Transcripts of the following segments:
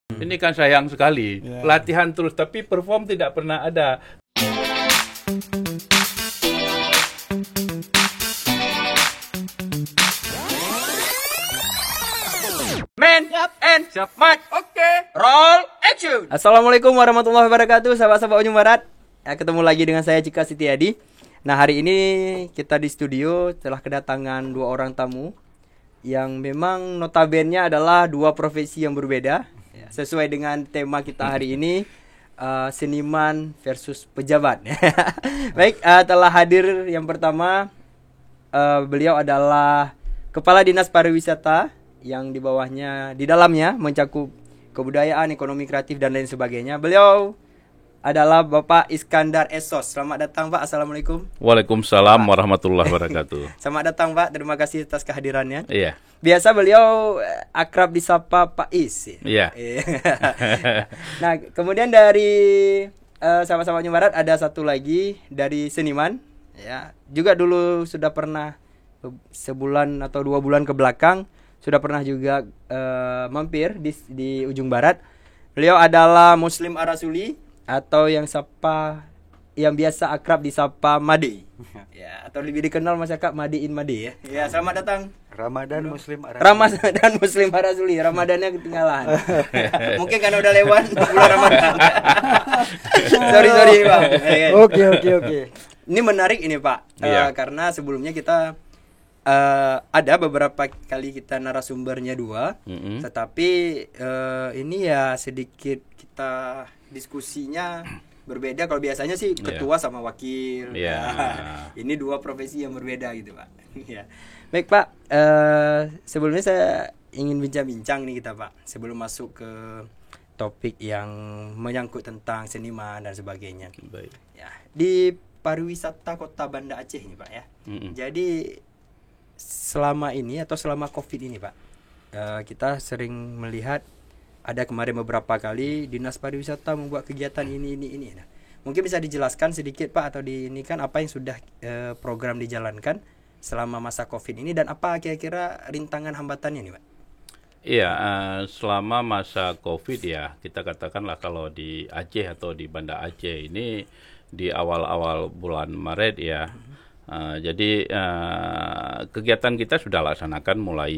Ini kan sayang sekali, Ya. latihan terus tapi perform tidak pernah ada. Man and Mic. Oke. Roll action. Assalamualaikum warahmatullahi wabarakatuh, sahabat-sahabat Ujung Barat. Ketemu lagi dengan saya Cika Sitiadi. Nah, hari ini kita di studio telah kedatangan dua orang tamu yang memang notabene adalah dua profesi yang berbeda. Sesuai dengan tema kita hari ini, seniman versus pejabat. Baik, telah hadir yang pertama, beliau adalah Kepala Dinas Pariwisata yang di bawahnya, di dalamnya mencakup kebudayaan, ekonomi kreatif dan lain sebagainya. Beliau adalah Bapak Iskandar Esos. Selamat datang, Pak. Assalamualaikum. Waalaikumsalam warahmatullahi wabarakatuh. Selamat datang, Pak. Terima kasih atas kehadirannya. Iya. Biasa beliau akrab disapa Pak Is. Iya. Nah, kemudian dari sahabat-sahabat Ujung Barat ada satu lagi dari seniman. Ya, juga dulu sudah pernah sebulan atau 2 bulan ke belakang sudah pernah juga mampir di Ujung Barat. Beliau adalah Muslim Arasuli atau yang biasa akrab disapa Made. Ya, atau lebih dikenal masyarakat Made in Made ya. Ya, selamat datang. Ramadan Muslim Arasuli. Ramadan Muslim Arasuli. Ramadannya ketinggalan. Mungkin karena udah lewat bulan Ramadan. sorry Bang. Oke. Ini menarik ini Pak. Iya. Karena sebelumnya kita ada beberapa kali kita narasumbernya dua, tetapi ini ya sedikit kita diskusinya berbeda. Kalau biasanya sih ketua sama wakil. Iya. Ini dua profesi yang berbeda gitu Pak. Ya. Baik Pak, sebelumnya saya ingin bincang-bincang nih kita Pak, sebelum masuk ke topik yang menyangkut tentang seniman dan sebagainya. Baik. Ya, di pariwisata Kota Banda Aceh ini Pak ya. Jadi selama ini atau selama Covid ini Pak, kita sering melihat ada kemarin beberapa kali Dinas Pariwisata membuat kegiatan ini. Nah, mungkin bisa dijelaskan sedikit Pak atau ini kan apa yang sudah program dijalankan selama masa Covid ini dan apa kira-kira rintangan hambatannya nih Pak? Iya, selama masa Covid ya, kita katakanlah kalau di Aceh atau di Banda Aceh ini di awal-awal bulan Maret ya. Jadi kegiatan kita sudah laksanakan mulai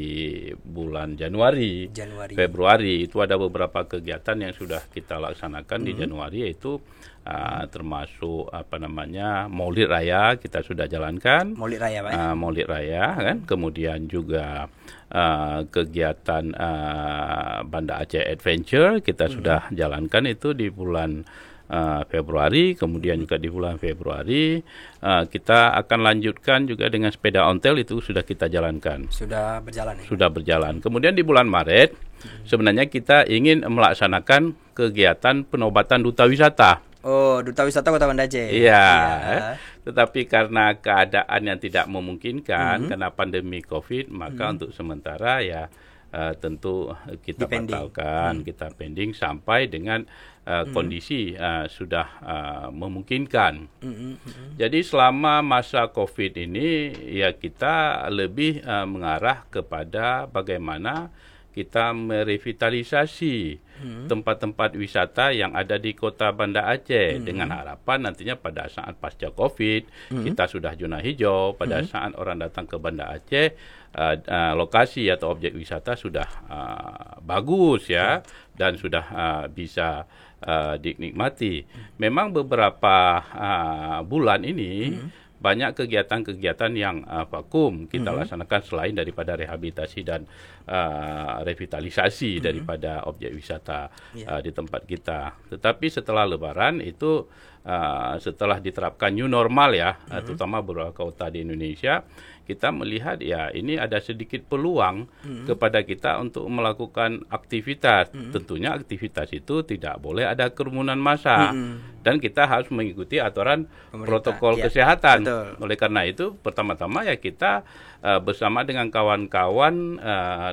bulan Januari, Februari. Itu ada beberapa kegiatan yang sudah kita laksanakan di Januari, yaitu termasuk Maulid Raya kita sudah jalankan. Maulid Raya Pak. Maulid Raya kan, kemudian juga kegiatan Banda Aceh Adventure kita sudah jalankan itu di bulan Februari, kemudian juga di bulan Februari kita akan lanjutkan juga dengan sepeda ontel, itu sudah kita jalankan. Sudah berjalan ya? Sudah berjalan. Kemudian di bulan Maret sebenarnya kita ingin melaksanakan kegiatan penobatan duta wisata. Oh, Duta Wisata Kota Banda Aceh. Iya. Tetapi karena keadaan yang tidak memungkinkan karena pandemi Covid, maka untuk sementara ya tentu kita batalkan, kita pending sampai dengan kondisi sudah memungkinkan. Jadi selama masa Covid ini ya kita lebih mengarah kepada bagaimana kita merevitalisasi tempat-tempat wisata yang ada di Kota Banda Aceh dengan harapan nantinya pada saat pasca Covid kita sudah zona hijau, pada saat orang datang ke Banda Aceh lokasi atau objek wisata sudah bagus ya dan sudah bisa dinikmati. Memang beberapa bulan ini banyak kegiatan-kegiatan yang vakum kita laksanakan selain daripada rehabilitasi dan revitalisasi daripada objek wisata di tempat kita. Tetapi setelah Lebaran itu setelah diterapkan new normal ya, terutama beberapa kota di Indonesia, kita melihat ya ini ada sedikit peluang kepada kita untuk melakukan aktivitas. Tentunya aktivitas itu tidak boleh ada kerumunan massa dan kita harus mengikuti aturan protokol kesehatan. Betul. Oleh karena itu pertama-tama ya kita bersama dengan kawan-kawan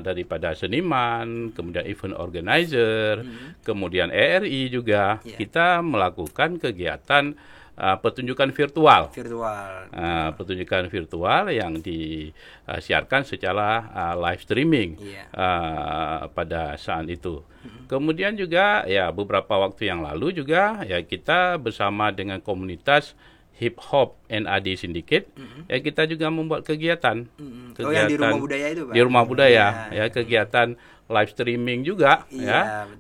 daripada seniman, kemudian event organizer, kemudian ERI juga kita melakukan kegiatan pertunjukan virtual. Pertunjukan virtual yang disiarkan secara live streaming pada saat itu. Kemudian juga ya beberapa waktu yang lalu juga ya kita bersama dengan komunitas Hip Hop NAD Syndicate ya kita juga membuat kegiatan. Yang di rumah budaya itu, Pak. Di rumah budaya ya kegiatan live streaming juga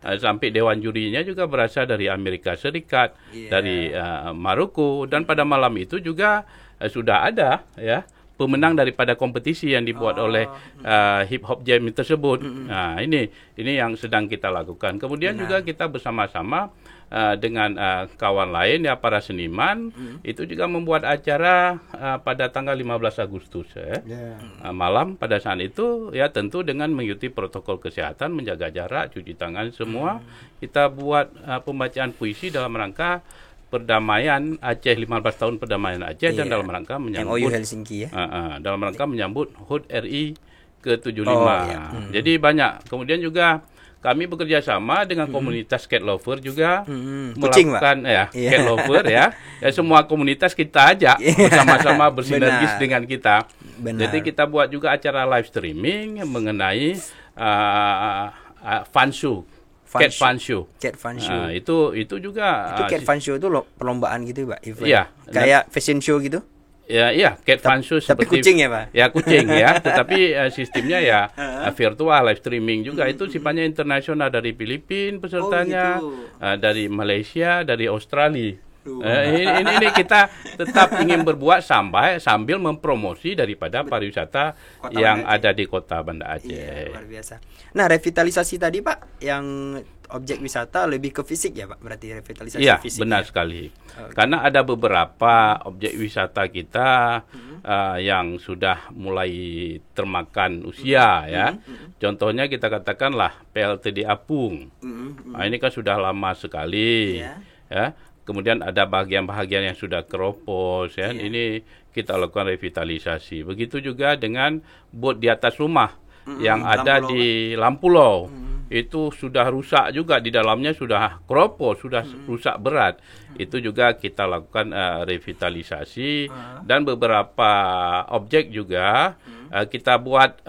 sampai dewan jurinya juga berasal dari Amerika Serikat, dari Maroko, dan pada malam itu juga sudah ada ya pemenang daripada kompetisi yang dibuat oleh hip hop jam tersebut. Nah, ini yang sedang kita lakukan. Kemudian juga kita bersama-sama dengan kawan lain ya para seniman itu juga membuat acara pada tanggal 15 Agustus malam pada saat itu ya tentu dengan mengikuti protokol kesehatan, menjaga jarak, cuci tangan semua. Kita buat pembacaan puisi dalam rangka perdamaian Aceh, 15 tahun perdamaian Aceh dan dalam rangka menyambut MOU Helsinki dalam rangka menyambut HUT RI ke-75. Jadi banyak. Kemudian juga kami bekerja sama dengan komunitas cat lover juga melakukan cat lover ya. Semua komunitas kita ajak bersama-sama bersinergis dengan kita. Jadi kita buat juga acara live streaming mengenai fun show. Cat Fun Show. Itu juga Cat Fun Show itu perlombaan gitu, Pak. Iya. Kayak fashion show gitu. Ya, Cat Fun Show tapi kucing ya, Pak? Ya, kucing ya. Tetapi sistemnya ya virtual live streaming juga. Itu sifatnya internasional, dari Filipina pesertanya, dari Malaysia, dari Australia. Ini kita tetap ingin berbuat sambil mempromosi daripada pariwisata yang ada di Kota Banda Aceh. Iya, luar biasa. Nah, revitalisasi tadi, Pak, yang objek wisata lebih ke fisik ya, Pak? Berarti revitalisasi fisik. Iya, benar sekali. Karena ada beberapa objek wisata kita yang sudah mulai termakan usia ya. Contohnya kita katakanlah PLTD Apung. Nah, ini kan sudah lama sekali ya. Kemudian ada bagian-bagian yang sudah keropos ya. Ini kita lakukan revitalisasi. Begitu juga dengan bot di atas rumah yang ada di Lampulau. Itu sudah rusak juga, di dalamnya sudah keropos, sudah rusak berat. Itu juga kita lakukan revitalisasi dan beberapa objek juga kita buat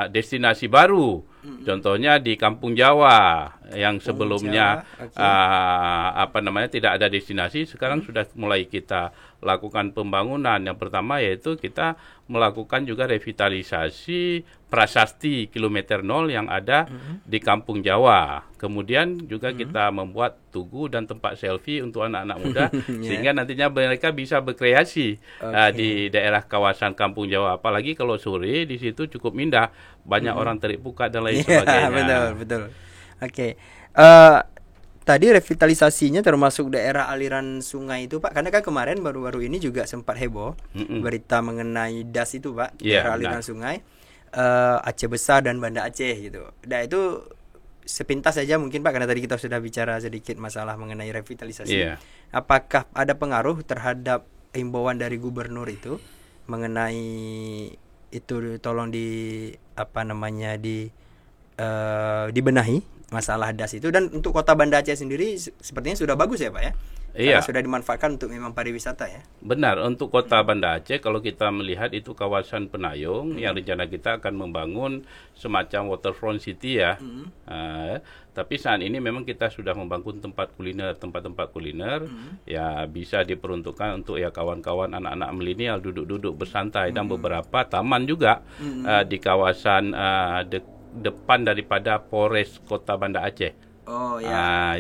destinasi baru. Contohnya di Kampung Jawa yang sebelumnya tidak ada destinasi, sekarang sudah mulai kita lakukan pembangunan. Yang pertama yaitu kita melakukan juga revitalisasi prasasti kilometer 0 yang ada di Kampung Jawa. Kemudian juga kita membuat tugu dan tempat selfie untuk anak-anak muda sehingga nantinya mereka bisa berkreasi di daerah kawasan Kampung Jawa. Apalagi kalau sore di situ cukup indah, banyak orang terik pukat dan lain sebagainya. Betul. Oke. Tadi revitalisasinya termasuk daerah aliran sungai itu, Pak, karena kan kemarin baru-baru ini juga sempat heboh berita mengenai DAS itu, Pak, daerah aliran sungai Aceh Besar dan Banda Aceh gitu. Nah, itu sepintas saja mungkin, Pak, karena tadi kita sudah bicara sedikit masalah mengenai revitalisasi. Apakah ada pengaruh terhadap himbauan dari gubernur itu mengenai itu tolong dibenahi masalah DAS itu, dan untuk Kota Banda Aceh sendiri sepertinya sudah bagus ya, Pak ya? Karena sudah dimanfaatkan untuk memang pariwisata ya. Benar, untuk Kota Banda Aceh kalau kita melihat itu kawasan Penayung yang rencana kita akan membangun semacam waterfront city ya. Tapi saat ini memang kita sudah membangun tempat-tempat kuliner ya, bisa diperuntukkan untuk ya kawan-kawan anak-anak milenial duduk-duduk bersantai, dan beberapa taman juga di kawasan depan daripada Polres Kota Banda Aceh.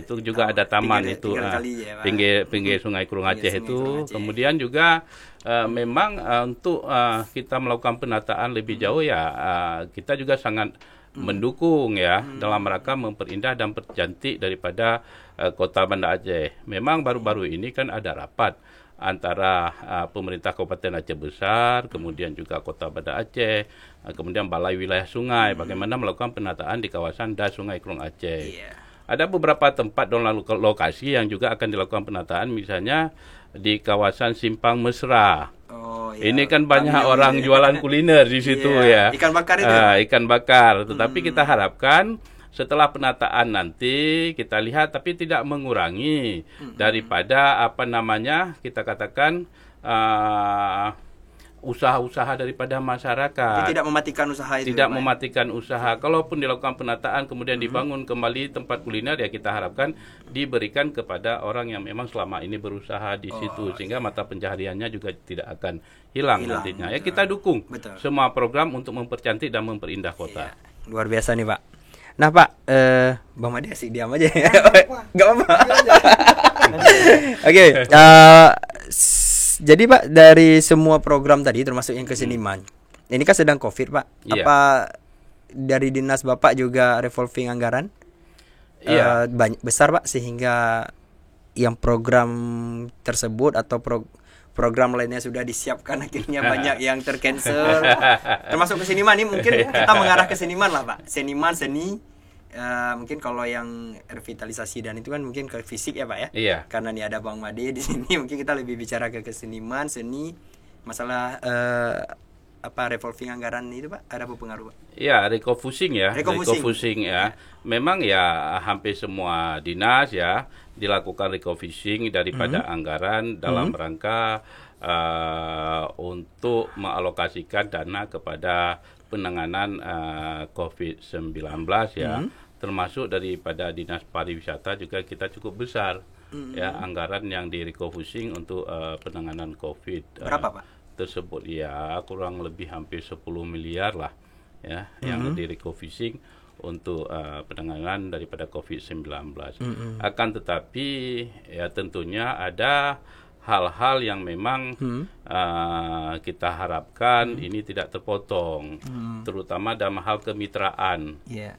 Itu juga ada taman itu pinggir Sungai Kurung Aceh itu. Kemudian juga memang untuk kita melakukan penataan lebih jauh ya, kita juga sangat mendukung ya dalam rangka memperindah dan percantik daripada Kota Banda Aceh. Memang baru-baru ini kan ada rapat antara pemerintah Kabupaten Aceh Besar, kemudian juga Kota Banda Aceh, kemudian Balai Wilayah Sungai, bagaimana melakukan penataan di kawasan DAS Sungai Kurung Aceh. Ada beberapa tempat dan lokasi yang juga akan dilakukan penataan, misalnya di kawasan Simpang Mesra. Ini kan banyak orang jualan kuliner di situ ya. Ikan bakar itu. Ikan bakar. Tetapi kita harapkan setelah penataan nanti kita lihat, tapi tidak mengurangi daripada kita katakan usaha-usaha daripada masyarakat. Jadi tidak mematikan usaha itu. Tidak mematikan usaha. Kalaupun dilakukan penataan kemudian dibangun kembali tempat kuliner, ya kita harapkan diberikan kepada orang yang memang selama ini berusaha di situ, sehingga mata pencahariannya juga tidak akan hilang nantinya. Ya kita dukung semua program untuk mempercantik dan memperindah kota. Luar biasa nih Pak. Nah Pak, Bang Made asik diam aja. Gak apa-apa. Oke. Jadi Pak, dari semua program tadi termasuk yang keseniman, ini kan sedang COVID Pak. Iya. Apa dari dinas Bapak juga revolving anggaran? Iya. Banyak besar Pak, sehingga yang program tersebut atau program lainnya sudah disiapkan akhirnya banyak yang tercancel. Termasuk keseniman ini mungkin kita mengarah ke seniman lah Pak. Seni. Mungkin kalau yang revitalisasi dan itu kan mungkin ke fisik ya Pak ya. Iya. Karena nih ada Bang Made di sini, mungkin kita lebih bicara ke keseniman, seni, masalah revolving anggaran itu Pak, ada berpengaruh Pak? Ya, refocusing ya. Memang ya hampir semua dinas ya dilakukan refocusing daripada anggaran dalam rangka untuk mengalokasikan dana kepada penanganan COVID-19 ya. Termasuk daripada dinas pariwisata juga kita cukup besar ya anggaran yang di-refocusing untuk penanganan COVID. Berapa Pak? Tersebut ya kurang lebih hampir 10 miliar lah ya yang di-refocusing untuk penanganan daripada COVID-19. Akan tetapi ya tentunya ada hal-hal yang memang kita harapkan ini tidak terpotong, terutama dalam hal kemitraan,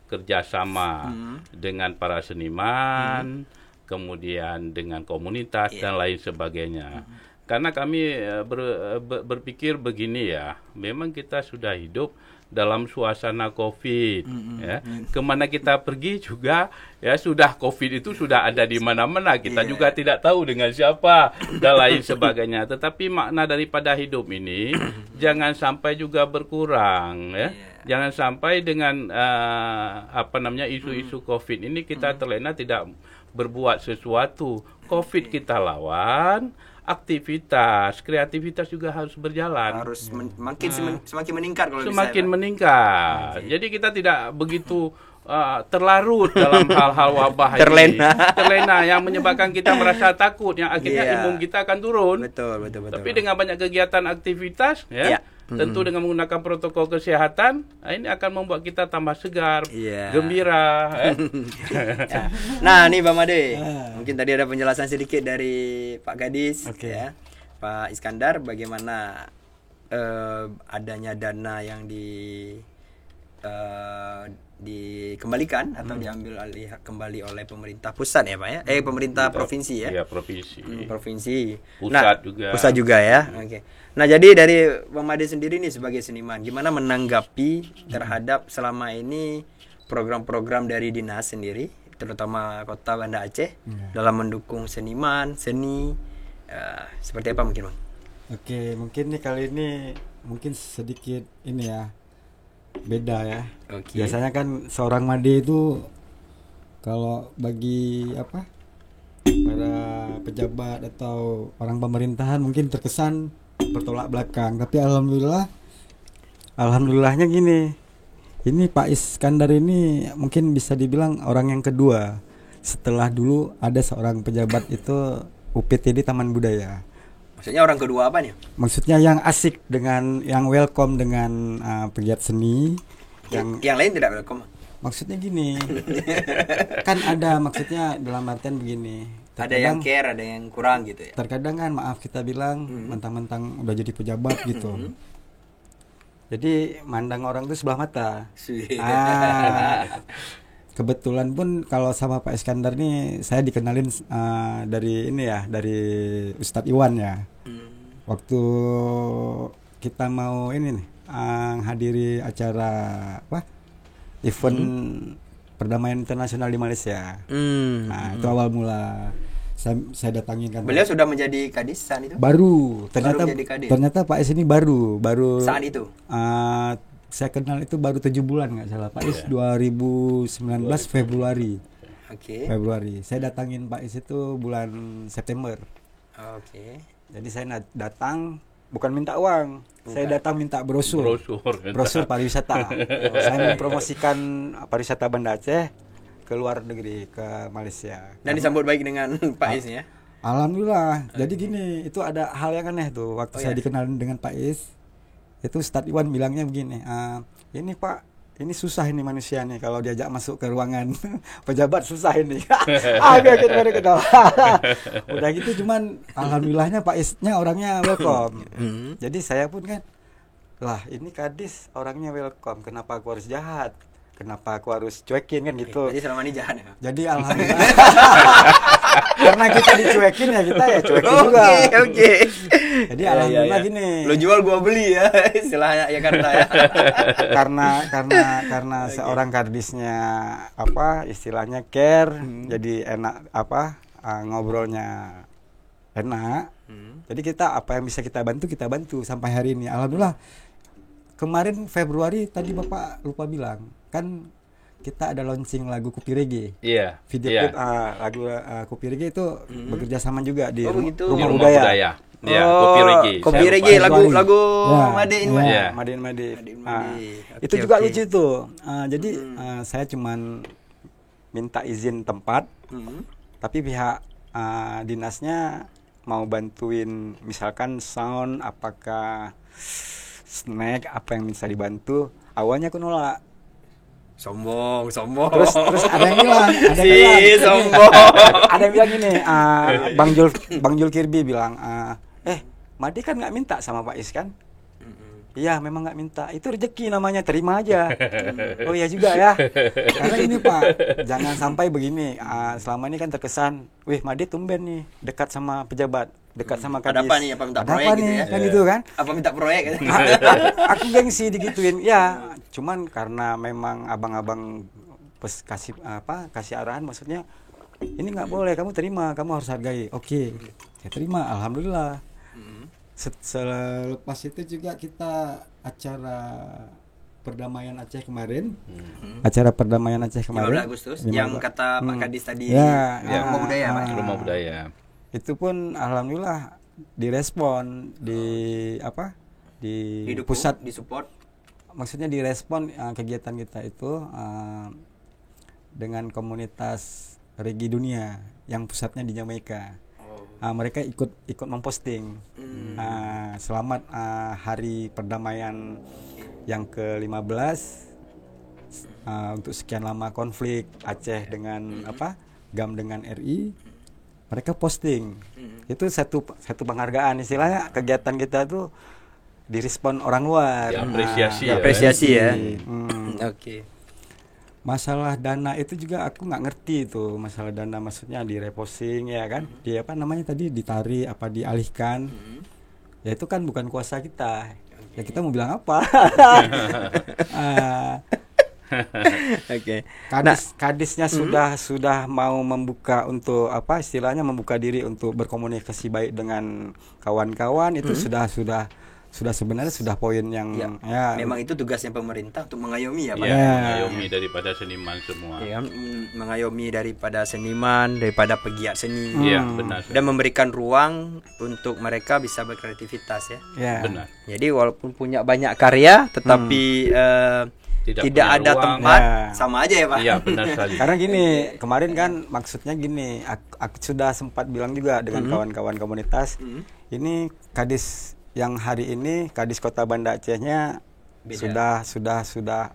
kerjasama dengan para seniman, kemudian dengan komunitas dan lain sebagainya. Karena kami berpikir begini ya, memang kita sudah hidup dalam suasana COVID, ya. Kemana kita pergi juga ya sudah COVID itu sudah ada di mana-mana. Kita juga tidak tahu dengan siapa dan lain sebagainya. Tetapi makna daripada hidup ini jangan sampai juga berkurang, ya. Jangan sampai dengan isu-isu COVID ini kita terlena tidak berbuat sesuatu. COVID kita lawan. Aktivitas, kreativitas juga harus berjalan. Harus semakin meningkat kalau semakin meningkat. Jadi kita tidak begitu terlarut dalam hal-hal wabah terlena yang menyebabkan kita merasa takut, yang akhirnya imun kita akan turun. Betul. Tapi dengan banyak kegiatan aktivitas tentu dengan menggunakan protokol kesehatan, ini akan membuat kita tambah segar, gembira. Nah, nih Bang Made, mungkin tadi ada penjelasan sedikit dari Pak Gadis, ya, Pak Iskandar, bagaimana adanya dana yang dikembalikan atau diambil alih kembali oleh pemerintah pusat ya Pak ya, pemerintah provinsi ya. Iya, provinsi. Provinsi. Pusat juga ya. Oke. Nah, jadi dari Bang Made sendiri nih sebagai seniman, gimana menanggapi terhadap selama ini program-program dari dinas sendiri, terutama Kota Banda Aceh dalam mendukung seniman, seni, seperti apa mungkin Bang? Oke, mungkin nih kali ini mungkin sedikit ini ya beda ya. Biasanya kan seorang Made itu kalau bagi para pejabat atau orang pemerintahan mungkin terkesan bertolak belakang, tapi alhamdulillahnya gini, ini Pak Iskandar ini mungkin bisa dibilang orang yang kedua setelah dulu ada seorang pejabat itu UPTD Taman Budaya. Maksudnya orang kedua apa nih? Maksudnya yang asik dengan, yang welcome dengan pegiat seni. Yang lain tidak welcome. Maksudnya gini, kan ada maksudnya dalam artian begini. Ada yang care, ada yang kurang gitu ya. Terkadang kan maaf kita bilang mentang-mentang udah jadi pejabat gitu. Jadi mandang orang itu sebelah mata. Kebetulan pun kalau sama Pak Iskandar nih saya dikenalin dari ini ya, dari Ustadz Iwan ya. Waktu kita mau ini nih hadiri acara event perdamaian internasional di Malaysia. Nah, itu awal mula saya datangin kan. Beliau sudah menjadi kadisan itu? Ternyata Pak S ini baru saat itu. saya kenal itu baru 7 bulan nggak salah Pak Is, 2019 Februari. Februari. Saya datangin Pak Is itu bulan September. Jadi saya datang bukan minta uang, saya datang minta brosur pariwisata. Saya mempromosikan pariwisata Banda Aceh ke luar negeri, ke Malaysia. Dan disambut baik dengan Pak Is ya. Alhamdulillah. Jadi gini, itu ada hal yang aneh tuh waktu saya dikenalin dengan Pak Is. Itu Ustadz Iwan bilangnya begini, ini Pak, ini susah ini manusia nih kalau diajak masuk ke ruangan pejabat susah ini. Kita ketawa. Udah gitu cuman alhamdulillahnya Pak Isnya orangnya welcome. Jadi saya pun kan, lah ini Kadis orangnya welcome, kenapa aku harus jahat? Kenapa aku harus cuekin kan gitu. Jadi selama ini jahat ya? Jadi alhamdulillah. Karena kita dicuekin ya kita ya cuekin juga. Oke. Jadi alhamdulillah gini. Lo jual gua beli ya istilahnya ya kan ya. karena seorang kardisnya apa istilahnya care, jadi enak ngobrolnya enak. Jadi kita apa yang bisa kita bantu sampai hari ini. Alhamdulillah. Kemarin Februari tadi Bapak lupa bilang, kan kita ada launching lagu Kopi Reggae. Iya. Video klip lagu Kopi Reggae itu bekerja sama juga di Rumah Budaya. Ya, Kopi Reggae. Lagu Made in Made. Itu juga lucu tuh. Jadi saya cuman minta izin tempat, tapi pihak dinasnya mau bantuin misalkan sound, apakah snack, apa yang bisa dibantu. Awalnya aku nolak. Sombong. Terus ada yang bilang, sombong. Ada yang bilang gini, Bang Jul Kirby bilang, Made kan nggak minta sama Pak Is kan? Iya, memang nggak minta. Itu rezeki namanya, terima aja. Oh iya juga ya. Karena ini Pak, jangan sampai begini. Selama ini kan terkesan, wih Made tumben nih, dekat sama pejabat, dekat sama Kadis. Ada apa nih? Apa minta proyek gitu ya? Kan gitu kan? Apa minta proyek? Aku gengsi digituin. Ya, cuman karena memang abang-abang kasih arahan, maksudnya ini nggak boleh, kamu terima, kamu harus hargai. Oke, saya terima, alhamdulillah. Selepas itu juga kita acara perdamaian Aceh kemarin. Acara perdamaian Aceh kemarin 15 Agustus yang kata Pak Kadis tadi. Rumah Budaya, Pak. Rumah Budaya. Itu pun alhamdulillah direspon di pusat, disupport. Maksudnya direspon kegiatan kita itu dengan komunitas reggae dunia yang pusatnya di Jamaika. Mereka ikut memposting selamat hari perdamaian yang ke-15 untuk sekian lama konflik Aceh dengan GAM dengan RI. Mereka posting. Itu satu penghargaan, istilahnya kegiatan kita tuh direspon orang luar. Apresiasi ya. Oke. Masalah dana itu juga aku nggak ngerti itu, masalah dana maksudnya di reposting ya kan, di apa namanya tadi, ditarik apa dialihkan. Ya itu kan bukan kuasa kita. Ya kita mau bilang apa? Oke. Kadisnya sudah mau membuka untuk apa istilahnya, membuka diri untuk berkomunikasi baik dengan kawan-kawan. Itu sudah sebenarnya sudah poin yang ya memang itu tugasnya pemerintah untuk mengayomi ya Pak. Mengayomi daripada seniman semua. Ya, mengayomi daripada seniman, daripada pegiat seni. Iya, benar. Dan memberikan ruang untuk mereka bisa berkreativitas ya. Ya. Benar. Jadi walaupun punya banyak karya tetapi tidak ada ruang, tempat, sama aja ya Pak. Iya, benar sekali. Karena gini, kemarin kan maksudnya gini, aku sudah sempat bilang juga dengan kawan-kawan komunitas, ini Kadis yang hari ini Kadis Kota Banda Acehnya sudah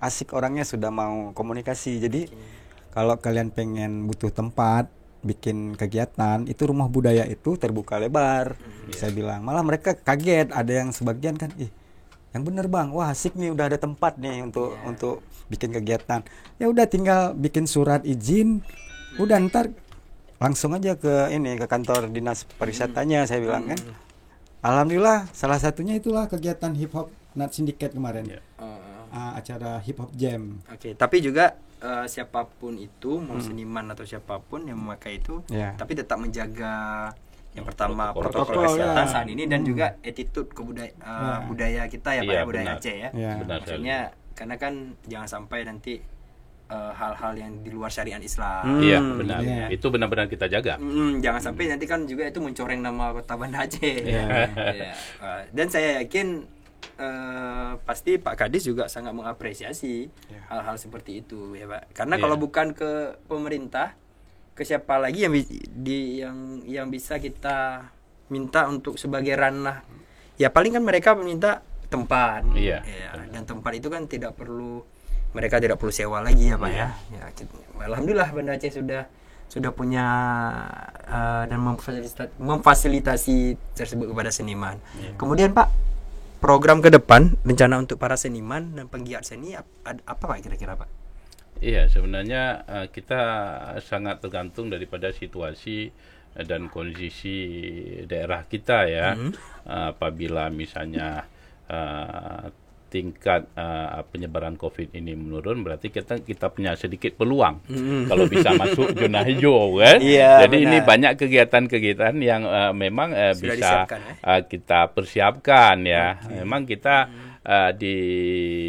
asik orangnya, sudah mau komunikasi. Jadi kalau kalian pengen butuh tempat bikin kegiatan, itu Rumah Budaya itu terbuka lebar. Saya bilang, malah mereka kaget, ada yang sebagian kan, yang bener Bang, wah asik nih, udah ada tempat nih untuk bikin kegiatan. Ya udah tinggal bikin surat izin, udah ntar langsung aja ke kantor dinas pariwisatanya, saya bilang kan. Alhamdulillah, salah satunya itulah kegiatan hip hop Nat Syndicate kemarin. Acara hip hop jam. Oke, tapi juga siapapun itu, mau seniman atau siapapun yang memakai itu, tapi tetap menjaga yang pertama protokol kesehatan saat ini, dan juga attitude budaya kita ya Pak, budaya Aceh ya. Benar. Maksudnya Karena kan jangan sampai nanti hal-hal yang di luar syariat Islam. Iya, benar. Iya. Itu benar-benar kita jaga. Jangan sampai nanti kan juga itu mencoreng nama kota Banda Aceh. Iya. Ya. Dan saya yakin pasti Pak Kadis juga sangat mengapresiasi hal-hal seperti itu ya Pak. Karena kalau bukan ke pemerintah, ke siapa lagi yang bisa kita minta untuk sebagai ranah? Ya paling kan mereka meminta tempat. Iya. Ya, dan tempat itu kan mereka tidak perlu sewa lagi ya Pak ya. Alhamdulillah Banda Aceh sudah punya dan memfasilitasi tersebut kepada seniman. Kemudian Pak, program ke depan rencana untuk para seniman dan penggiat seni apa Pak kira-kira Pak? Iya, sebenarnya kita sangat tergantung daripada situasi dan kondisi daerah kita ya. Apabila misalnya tingkat penyebaran COVID ini menurun, berarti kita punya sedikit peluang kalau bisa masuk zona hijau kan. Jadi ini banyak kegiatan-kegiatan yang memang bisa kita persiapkan ya. Memang kita di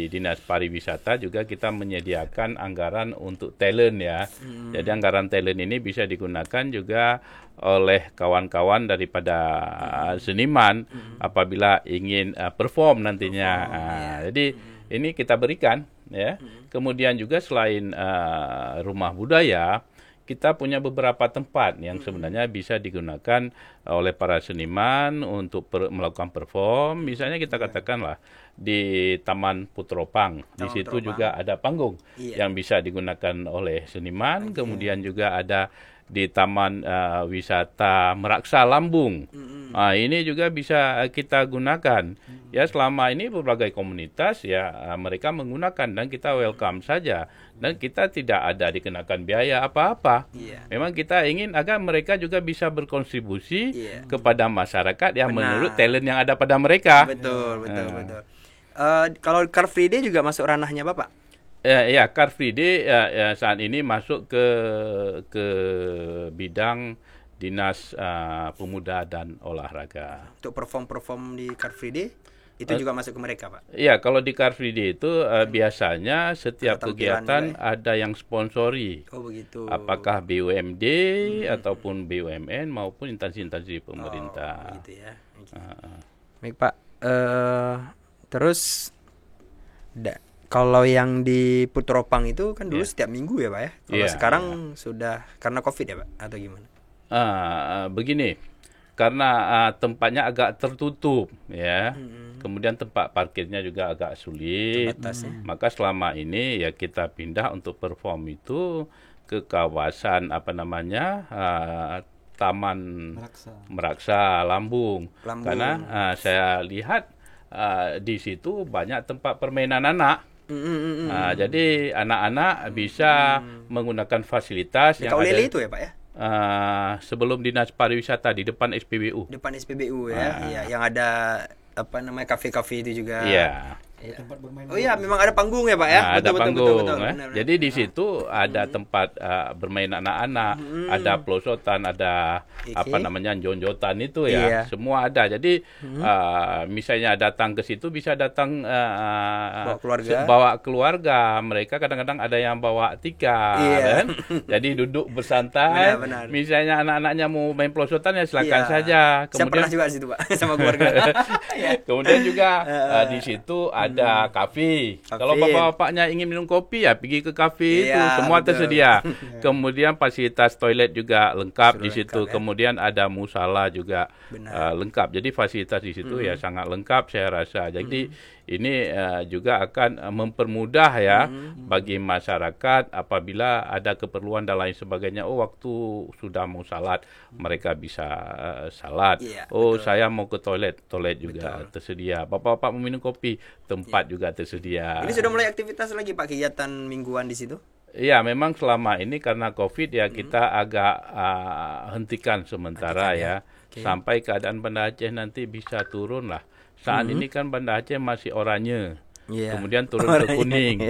Dinas Pariwisata juga kita menyediakan anggaran untuk talent ya. Jadi anggaran talent ini bisa digunakan juga oleh kawan-kawan daripada seniman apabila ingin perform nantinya. Jadi ini kita berikan ya. Kemudian juga selain rumah budaya, kita punya beberapa tempat yang sebenarnya bisa digunakan oleh para seniman untuk melakukan perform. Misalnya kita katakanlah di Taman Putropang. Di situ juga ada panggung yang bisa digunakan oleh seniman. Kemudian juga ada di Taman Wisata Meraksa Lambung. Ini juga bisa kita gunakan. Ya selama ini berbagai komunitas ya mereka menggunakan dan kita welcome saja dan kita tidak ada dikenakan biaya apa-apa. Memang kita ingin agar mereka juga bisa berkontribusi kepada masyarakat yang menurut talent yang ada pada mereka. Betul. Kalau Car Free Day juga masuk ranahnya Bapak? Ya, Car Free Day saat ini masuk ke bidang Dinas Pemuda dan Olahraga. Untuk perform di Car Free Day itu juga masuk ke mereka Pak? Iya, kalau di Car Free Day itu biasanya setiap kegiatan ada yang sponsori. Oh begitu. Apakah BUMD ataupun BUMN maupun instansi-instansi pemerintah. Oh begitu ya. Baik Pak. Terus kalau yang di Putropang itu kan dulu setiap minggu ya Pak ya. Kalau sekarang sudah karena COVID ya Pak atau gimana? Begini, karena tempatnya agak tertutup ya. Kemudian tempat parkirnya juga agak sulit. Maka selama ini ya kita pindah untuk perform itu ke kawasan Taman Meraksa Lambung. Karena saya lihat di situ banyak tempat permainan anak. Jadi anak-anak bisa menggunakan fasilitas yang ada. Itu ya Pak ya? Sebelum Dinas Pariwisata di depan SPBU. Depan SPBU ya, yang ada kafe-kafe itu juga. Iya. Tempat bermain. Oh iya, memang ada panggung ya Pak ya? Ada panggung. Benar. Jadi di situ ada tempat bermain anak-anak, ada pelosotan, ada jonjotan itu ya. Iya. Semua ada. Jadi misalnya datang ke situ bisa datang bawa keluarga. Mereka kadang-kadang ada yang bawa tikar kan. Jadi duduk bersantai. Benar. Misalnya anak-anaknya mau main pelosotan ya silakan saja. Saya pernah juga di situ Pak sama keluarga. Kemudian juga di situ ada kafe. Kalau bapak-bapaknya ingin minum kopi ya pergi ke kafe itu semua tersedia. Kemudian fasilitas toilet juga lengkap di situ. Kemudian ada musala juga lengkap. Jadi fasilitas di situ ya sangat lengkap saya rasa. Jadi ini juga akan mempermudah ya bagi masyarakat apabila ada keperluan dan lain sebagainya. Waktu sudah mau salat mereka bisa salat. Saya mau ke toilet juga tersedia. Bapak-bapak mau minum kopi, tempat juga tersedia. Ini sudah mulai aktivitas lagi Pak, kegiatan mingguan di situ? Iya, memang selama ini karena COVID ya kita agak hentikan sementara ya. Sampai keadaan Banda Aceh nanti bisa turun lah. Saat ini kan Banda Aceh masih oranye. kemudian turun ke kuning,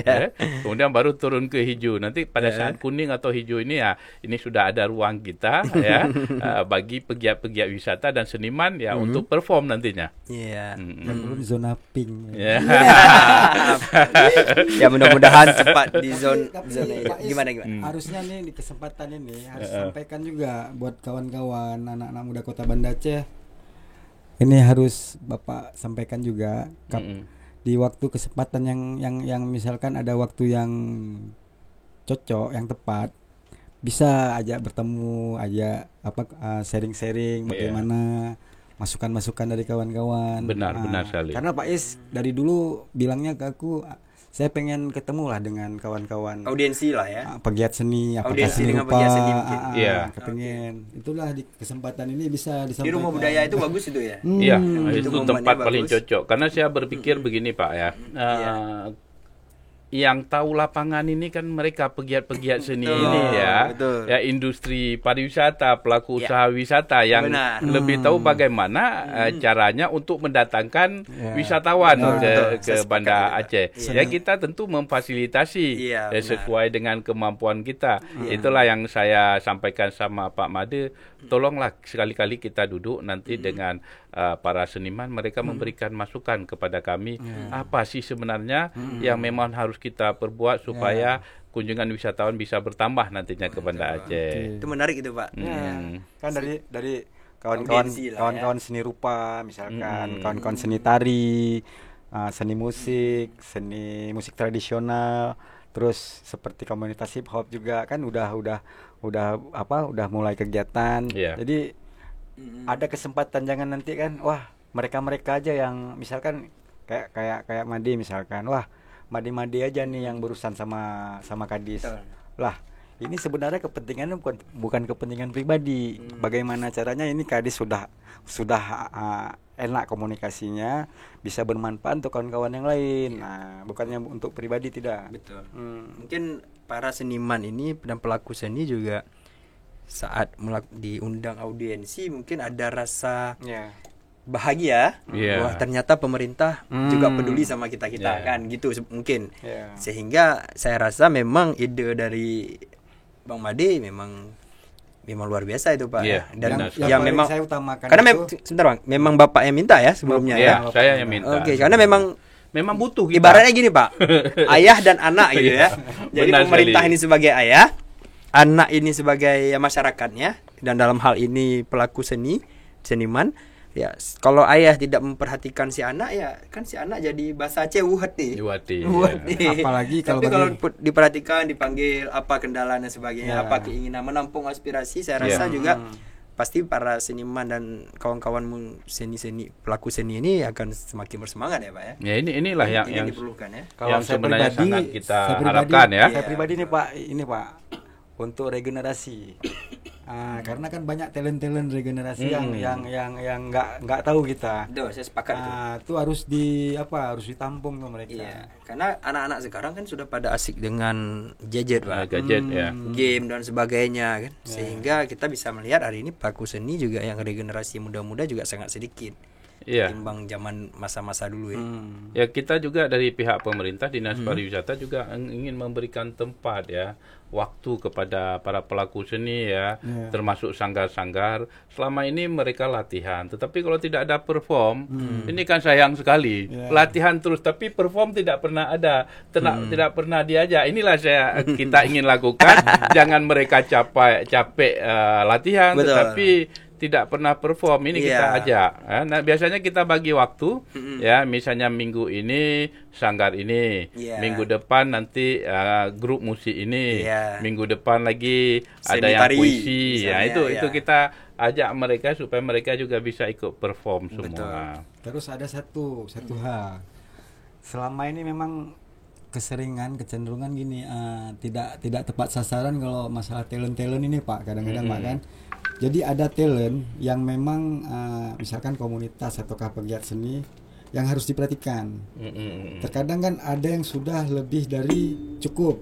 kemudian baru turun ke hijau. Nanti pada saat kuning atau hijau ini ya, ini sudah ada ruang kita ya bagi pegiat-pegiat wisata dan seniman ya untuk perform nantinya. Dan belum zona pink. Ya mudah-mudahan cepat di zona gimana. Harusnya nih di kesempatan ini harus sampaikan juga buat kawan-kawan anak-anak muda Kota Banda Aceh. Ini harus Bapak sampaikan juga di waktu kesempatan yang misalkan ada waktu yang cocok, yang tepat, bisa aja bertemu, aja sharing-sharing bagaimana masukan-masukan dari kawan-kawan. Benar sekali. Karena Pak Is dari dulu bilangnya ke aku, saya pengen ketemu lah dengan kawan-kawan audiensi lah ya, pegiat seni, audiensi dengan pegiat seni mungkin. Kepengen. Itulah di kesempatan ini bisa disampaikan. Di rumah budaya itu bagus itu ya. Iya, itu tempat paling cocok. Karena saya berpikir begini Pak ya. Yang tahu lapangan ini kan mereka pegiat-pegiat seni ini ya, ya industri pariwisata, pelaku usaha wisata yang lebih tahu bagaimana caranya untuk mendatangkan wisatawan ke Banda Aceh. Ya kita tentu memfasilitasi sesuai dengan kemampuan kita. Itulah yang saya sampaikan sama Pak Made. Tolonglah sekali-kali kita duduk nanti dengan para seniman, mereka memberikan masukan kepada kami apa sih sebenarnya yang memang harus kita perbuat supaya kunjungan wisatawan bisa bertambah nantinya ke Banda Aceh. Itu menarik itu Pak. Kan dari kawan-kawan seni rupa misalkan, kawan-kawan seni tari, seni musik tradisional, terus seperti komunitas hip hop juga kan udah mulai kegiatan. Jadi ada kesempatan, jangan nanti kan mereka aja yang misalkan kayak Madi misalkan, Madi aja nih yang berurusan sama Kadis. Lah, ini sebenarnya kepentingannya bukan kepentingan pribadi. Bagaimana caranya ini Kadis sudah enak komunikasinya, bisa bermanfaat untuk kawan-kawan yang lain. Nah, bukannya untuk pribadi, tidak. Betul. Mungkin para seniman ini dan pelaku seni juga saat diundang audiensi mungkin ada rasa bahagia bahwa ternyata pemerintah juga peduli sama kita kan gitu mungkin. Sehingga saya rasa memang ide dari Bang Made memang luar biasa itu Pak. Dan yang memang saya utamakan karena sebentar Bang, memang Bapak yang minta ya sebelumnya ya. Saya yang minta. Oke, karena memang butuh kita. Ibaratnya gini Pak, ayah dan anak gitu ya. Jadi pemerintah ini sebagai ayah, anak ini sebagai masyarakatnya, dan dalam hal ini pelaku seniman. Ya, kalau ayah tidak memperhatikan si anak, ya kan si anak jadi bahasa Aceh wuhat nih. Apalagi kalau diperhatikan, dipanggil apa kendala dan sebagainya, apa keinginan menampung aspirasi, saya rasa juga pasti para seniman dan kawan-kawan pelaku seni ini akan semakin bersemangat ya Pak ya. Ya inilah yang diperlukan ya. Kalau sebenarnya sangat kita harapkan ya. Saya pribadi ini Pak untuk regenerasi. Karena kan banyak talent regenerasi yang nggak tahu kita. Duh, saya sepakat itu harus ditampung tuh mereka. Iya, karena anak-anak sekarang kan sudah pada asik dengan gadget, game dan sebagainya kan. Sehingga kita bisa melihat hari ini pelaku seni juga yang regenerasi muda-muda juga sangat sedikit. Timbang zaman masa-masa dulu ya. Ya kita juga dari pihak pemerintah, Dinas Pariwisata juga ingin memberikan tempat waktu kepada para pelaku seni termasuk sanggar-sanggar. Selama ini mereka latihan, tetapi kalau tidak ada perform, ini kan sayang sekali. Latihan terus tapi perform tidak pernah ada, tidak pernah diajak. Inilah kita ingin lakukan. Jangan mereka capek latihan, tetapi tidak pernah perform, ini kita ajak. Nah, biasanya kita bagi waktu, misalnya minggu ini sanggar ini, minggu depan nanti grup musik ini, minggu depan lagi ada yang puisi, itu kita ajak mereka supaya mereka juga bisa ikut perform semua. Terus ada satu hal, selama ini memang kecenderungan gini, tidak tepat sasaran kalau masalah talent ini Pak, kadang-kadang Pak kan. Jadi ada talent yang memang misalkan komunitas ataukah pegiat seni yang harus diperhatikan. Terkadang kan ada yang sudah lebih dari cukup.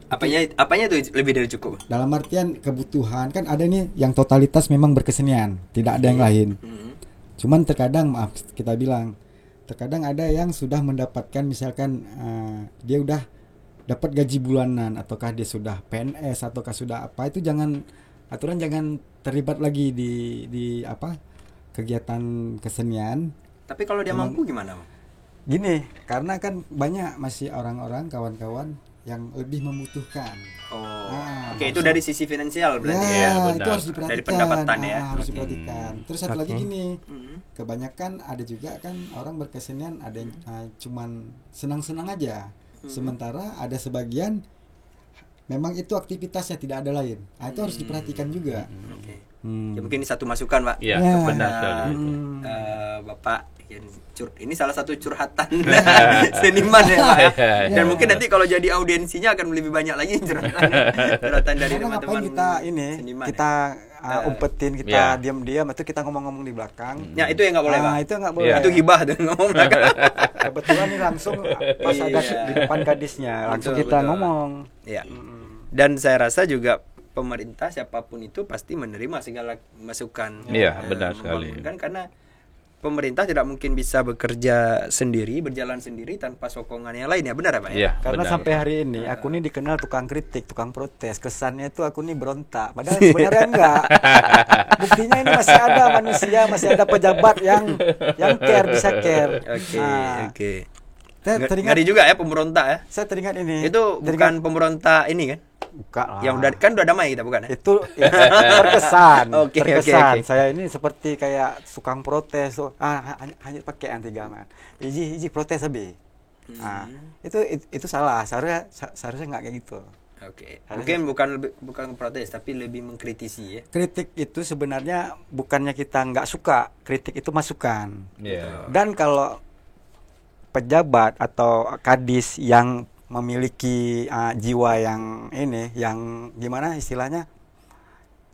Apanya itu lebih dari cukup? Dalam artian kebutuhan kan ada nih yang totalitas memang berkesenian, tidak ada yang lain. Cuman terkadang terkadang ada yang sudah mendapatkan misalkan dia udah dapat gaji bulanan ataukah dia sudah PNS ataukah sudah apa, itu aturan jangan terlibat lagi di apa kegiatan kesenian. Tapi kalau dia mampu gimana? Gini, karena kan banyak masih orang-orang kawan-kawan yang lebih membutuhkan. Oke, itu dari sisi finansial berarti ya, benar. itu harus diperhatikan. Dari pendapatan ya. Harus diperhatikan. Terus satu lagi gini, kebanyakan ada juga kan orang berkesenian ada yang cuman senang-senang aja. Sementara ada sebagian memang itu aktivitasnya, tidak ada lain. Itu harus diperhatikan juga. Ya, mungkin ini satu masukan, Pak. Iya, Ya. benar sekali itu. Bapak ini salah satu curhatan seniman ya, Pak. Dan mungkin nanti kalau jadi audiensinya akan lebih banyak lagi curhatan dari Karena teman-teman ngapain kita seniman, kita umpetin, kita diam-diam itu kita ngomong-ngomong di belakang. ya. Itu yang nggak boleh, Pak. Itu nggak boleh. Itu gibah tuh ngomong belakang. Kebetulan nih langsung pas ada di depan gadisnya langsung Betul, kita betul. ngomong. Ya. Dan saya rasa juga pemerintah siapapun itu pasti menerima segala masukan. Iya, benar sekali. Kan karena pemerintah tidak mungkin bisa bekerja sendiri, berjalan sendiri tanpa sokongan yang lain, ya benar ya, Pak? Iya, Karena benar. sampai hari ini aku nih dikenal tukang kritik, tukang protes. Kesannya itu aku nih berontak. Padahal sebenarnya enggak. Buktinya ini masih ada manusia, masih ada pejabat yang care, bisa care. Oke, Nah, oke. Saya teringat, Ngeri juga ya pemberontak ya. saya teringat ini. Itu bukan pemberontak ini kan? Bukan lah. Yang udah damai kita bukan ya? Itu terkesan. Oke, terkesan. oke. Saya ini seperti kayak tukang protes. Hanya pakai yang tiga man. Iji protes habis. Itu salah. Seharusnya nggak kayak gitu. Oke. Mungkin bukan protes tapi lebih mengkritisi ya. Kritik itu sebenarnya bukannya kita nggak suka. Kritik itu masukan. Iya. Dan kalau pejabat atau kadis yang memiliki jiwa yang yang gimana istilahnya,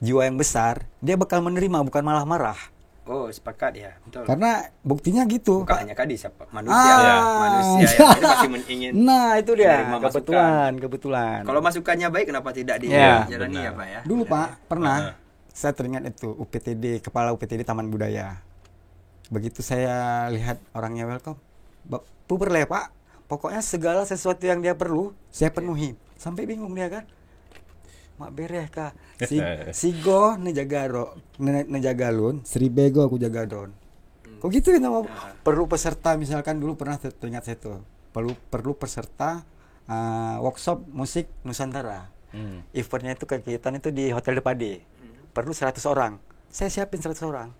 jiwa yang besar, dia bakal menerima, bukan malah marah. Oh, sepakat ya, betul. Karena buktinya gitu. Bukan hanya kadis, siapa? Manusia manusia ya. Itu masih ingin. Nah, itu dia. menerima Kebetulan. Kalau masukannya baik, kenapa tidak Ya, dijalani ya, benar. Pak ya? Dulu Pak, pernah saya teringat itu UPTD, kepala UPTD Taman Budaya. Begitu saya lihat orangnya welcome, puberle Pak. Pokoknya segala sesuatu yang dia perlu, saya penuhi. Sampai bingung dia kan. Mak bereh kah? Sigo nejagalun, Sribego aku jaga don. Kok gitu kan nama perlu peserta, misalkan dulu pernah teringat saya tuh. Perlu peserta workshop musik Nusantara. Eventnya itu kegiatan itu di Hotel Depade. Perlu 100 orang. Saya siapin 100 orang.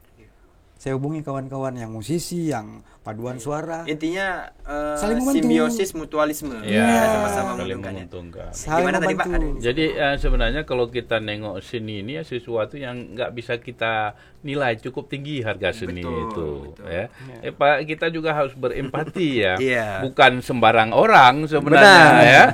Saya hubungi kawan-kawan yang musisi, yang paduan suara. Intinya Saling membantu. simbiosis mutualisme. Ya, sama-sama saling menguntungkan. menguntungkan. Gimana tadi, Pak? Jadi sebenarnya kalau kita nengok seni ini ya sesuatu yang nggak bisa kita nilai cukup tinggi harga seni itu. Ya. Pak, kita juga harus berempati ya. Iya. Bukan sembarang orang sebenarnya ya.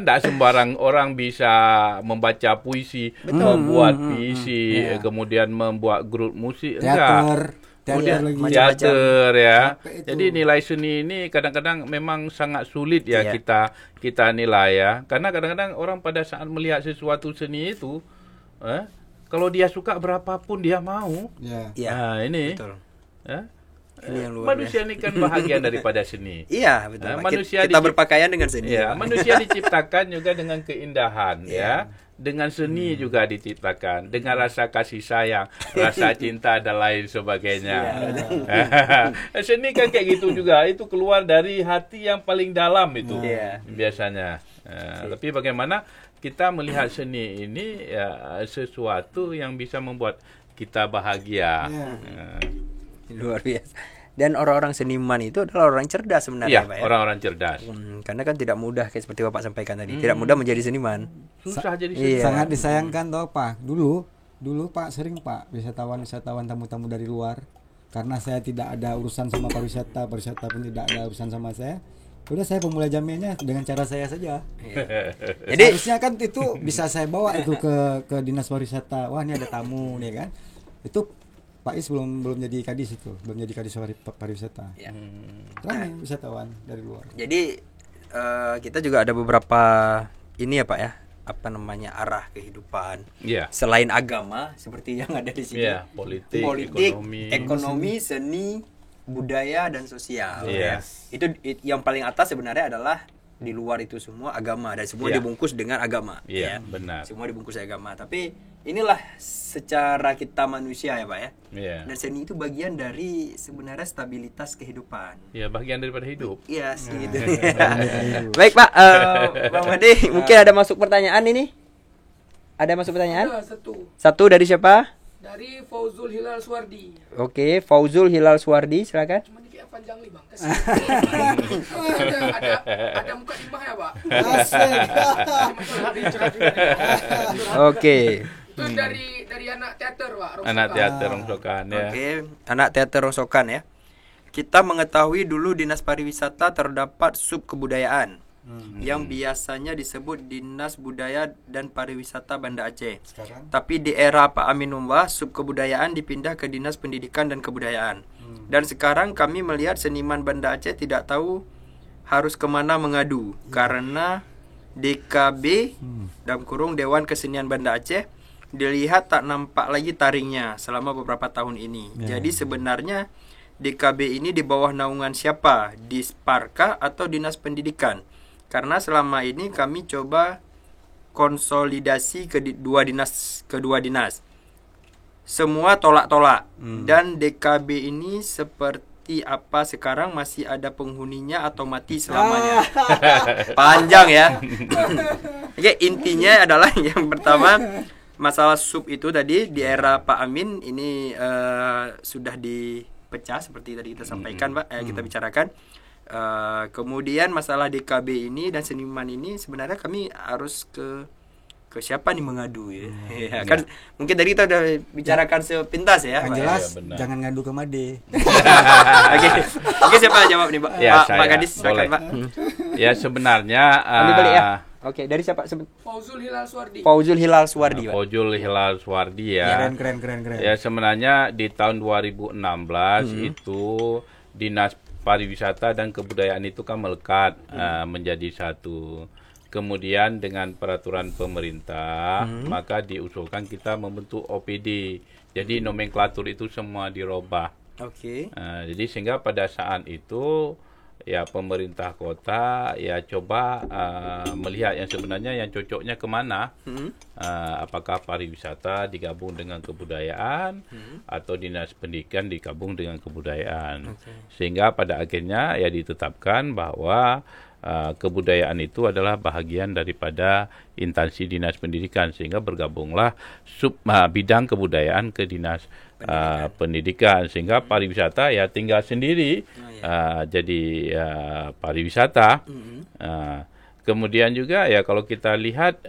Nggak sembarang orang bisa membaca puisi, membuat puisi, kemudian membuat grup musik. Enggak. Kemudian teater ya. Jadi nilai seni ini kadang-kadang memang sangat sulit ya kita nilai ya. Karena kadang-kadang orang pada saat melihat sesuatu seni itu, kalau dia suka berapapun dia mau. Ya. Nah, ini. Betul. Ini yang luar manusia ini kan bahagian daripada seni. Iya, betul. Manusia kita berpakaian dengan seni. Ya, manusia diciptakan juga dengan keindahan ya. Dengan seni juga diciptakan, dengan rasa kasih sayang, rasa cinta dan lain sebagainya. Seni kan kayak gitu juga, itu keluar dari hati yang paling dalam itu biasanya. Tapi bagaimana kita melihat seni ini sesuatu yang bisa membuat kita bahagia. Luar biasa. Dan orang-orang seniman itu adalah orang cerdas sebenarnya, Pak ya. Orang-orang cerdas. Karena kan tidak mudah kayak seperti Bapak sampaikan tadi. Tidak mudah menjadi seniman. Susah jadi seniman. Sangat disayangkan toh Pak. Dulu Pak sering Pak wisatawan tamu-tamu dari luar. Karena saya tidak ada urusan sama pariwisata pun tidak ada urusan sama saya. Udah saya pemulai jaminnya dengan cara saya saja. Jadi harusnya kan itu bisa saya bawa itu ke dinas pariwisata. Wah, ini ada tamu nih kan. Itu Pak Is belum jadi kadis itu, belum jadi kadis pariwisata. Ramai wisatawan dari luar. Jadi kita juga ada beberapa ini ya Pak ya, arah kehidupan. Selain agama seperti yang ada di sini. Politik, ekonomi, seni, budaya dan sosial. Iya. Ya. Itu yang paling atas sebenarnya adalah di luar itu semua agama dan semua dibungkus dengan agama. Iya, benar. Semua dibungkus agama. Tapi inilah secara kita manusia ya Pak ya. Iya. Dan seni itu bagian dari sebenarnya stabilitas kehidupan. Ya, bagian daripada hidup. Iya sih gitu. Baik Pak, Bang Made, mungkin ada masuk pertanyaan ini? Ada masuk pertanyaan? Ada satu Satu dari siapa? dari Fauzul Hilal Suwardi. Oke, Fauzul Hilal Suwardi, silakan. Cuma ini kayak panjang nih bang. Ada muka timah ya pak. Oke. Itu dari anak teater pak. Anak teater rongsokan ya. Oke, anak teater rongsokan ya. Kita mengetahui dulu Dinas Pariwisata terdapat sub kebudayaan yang biasanya disebut Dinas Budaya dan Pariwisata Banda Aceh. Sekarang Tapi di era Pak Amin Numbah, sub kebudayaan dipindah ke Dinas Pendidikan dan Kebudayaan. Dan sekarang kami melihat seniman Banda Aceh tidak tahu harus kemana mengadu karena DKB dalam kurung Dewan Kesenian Banda Aceh dilihat tak nampak lagi taringnya selama beberapa tahun ini. Jadi sebenarnya DKB ini di bawah naungan siapa? Disparka atau Dinas Pendidikan? Karena selama ini kami coba konsolidasi kedua dinas. Semua tolak-tolak. Dan DKB ini seperti apa sekarang, masih ada penghuninya atau mati selamanya? Panjang ya. Oke, intinya adalah yang pertama masalah sub itu tadi di era Pak Amin ini sudah dipecah seperti tadi kita sampaikan Pak, kita bicarakan. Kemudian masalah DKB ini dan seniman ini sebenarnya kami harus ke siapa nih mengadu ya? Ya kan mungkin tadi kita udah bicarakan sepintas ya. yang Pak, jelas benar. jangan ngadu ke Made. Oke, siapa jawab nih Pak? Ya, Pak saya. Gadis, silakan Boleh. Pak. Ya sebenarnya Ambil balik ya. Oke, dari siapa? Fauzul Hilal Suwardi. Fauzul Hilal Suwardi Pak. Fauzul Hilal Suwardi ya. Keren. Ya sebenarnya di tahun 2016 itu Dinas Pariwisata dan Kebudayaan itu kan melekat menjadi satu. Kemudian dengan peraturan pemerintah maka diusulkan kita membentuk OPD. Jadi nomenklatur itu semua dirubah. Oke. Jadi sehingga pada saat itu ya pemerintah kota ya coba melihat yang sebenarnya yang cocoknya kemana. Apakah pariwisata digabung dengan kebudayaan atau dinas pendidikan digabung dengan kebudayaan. Sehingga pada akhirnya ya ditetapkan bahwa kebudayaan itu adalah bahagian daripada instansi dinas pendidikan, sehingga bergabunglah sub bidang kebudayaan ke dinas pendidikan, sehingga pariwisata ya tinggal sendiri jadi pariwisata. Kemudian juga ya kalau kita lihat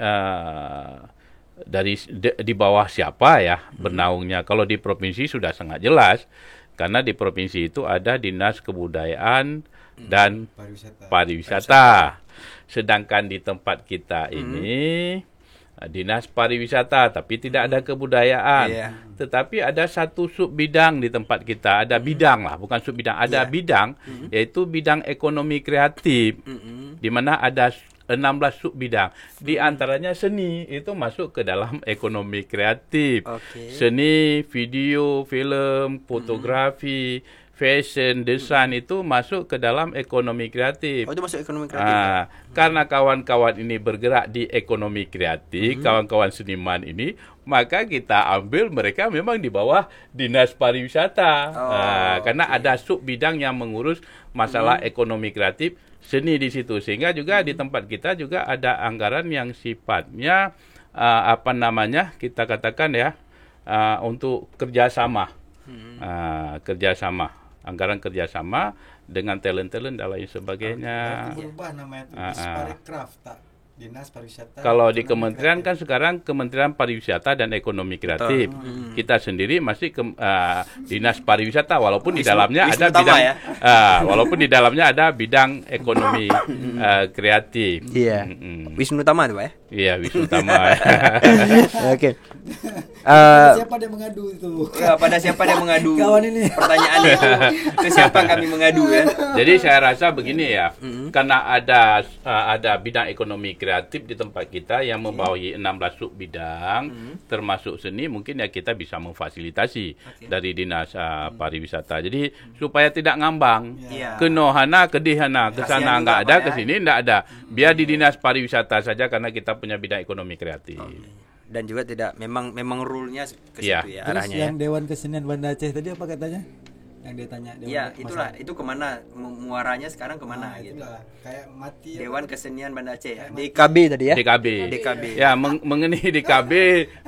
dari di bawah siapa ya bernaungnya. Kalau di provinsi sudah sangat jelas karena di provinsi itu ada Dinas Kebudayaan dan pariwisata. Sedangkan di tempat kita ini Dinas Pariwisata tapi tidak ada kebudayaan. Tetapi ada satu sub bidang di tempat kita, ada bidang lah, bukan sub bidang, ada bidang yaitu bidang ekonomi kreatif. Di mana ada 16 sub bidang. Di antaranya seni itu masuk ke dalam ekonomi kreatif. Seni, video, film, fotografi, fashion, desain itu masuk ke dalam ekonomi kreatif. Oh, itu masuk ekonomi kreatif. Karena kawan-kawan ini bergerak di ekonomi kreatif, kawan-kawan seniman ini, maka kita ambil mereka memang di bawah Dinas Pariwisata. Karena ada sub bidang yang mengurus masalah ekonomi kreatif, seni di situ. Sehingga juga di tempat kita juga ada anggaran yang sifatnya kita katakan ya untuk kerjasama. Anggaran kerjasama dengan talent-talent dan lain sebagainya. Berubah namanya itu Disparekraf, tak? Dinas Pariwisata. Kalau di kementerian kan sekarang Kementerian Pariwisata dan Ekonomi Kreatif. Kita sendiri masih Dinas Pariwisata walaupun di dalamnya ada bidang walaupun di dalamnya ada bidang ekonomi kreatif. Iya. Wisnu Tama itu Pak ya? Iya, Wisutama. Oke. Siapa dia mengadu itu? Ya, pada siapa dia mengadu? Kawan ini. Pertanyaan itu ke siapa kami mengadu ya? Jadi saya rasa begini ya, karena ada bidang ekonomi kreatif di tempat kita yang membawahi 16 sub bidang, termasuk seni, mungkin ya kita bisa memfasilitasi dari dinas pariwisata. Jadi supaya tidak ngambang, Iya. ke Nohana, ke Dihana, ke Kasihan sana juga, nggak ada, Pak, ke ya. sini nggak ada. Biar di dinas pariwisata saja karena kita punya bidang ekonomi kreatif. Dan juga tidak memang rule-nya ke situ Iya. ya Terus arahnya yang ya. Dewan Kesenian Banda Aceh tadi apa katanya? Yang dia tanya. Iya, itulah itu kemana muaranya sekarang kemana gitu. Itulah kayak mati. Dewan Kesenian Banda Aceh ya. DKB tadi ya. DKB. DKB. Ya, mengenai DKB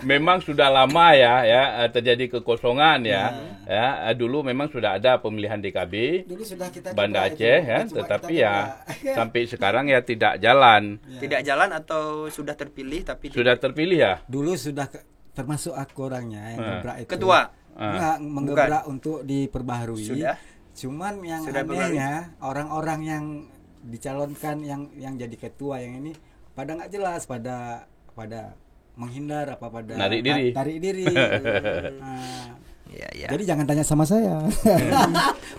memang sudah lama ya terjadi kekosongan ya. Ya, dulu memang sudah ada pemilihan DKB Dulu sudah kita Banda coba Aceh itu. ya, Coba tetapi kita ya coba. sampai sekarang ya tidak jalan. Tidak jalan atau sudah terpilih tapi Sudah terpilih ya? Dulu sudah termasuk aku orangnya yang gebrak itu. ketua. Enggak, menggebrak untuk diperbaharui. Sudah. Cuman yang Sudah anehnya orang-orang yang dicalonkan yang jadi ketua yang ini pada nggak jelas, pada menghindar apa pada Narik diri. tarik diri. Nah, Iya, iya. jadi jangan tanya sama saya.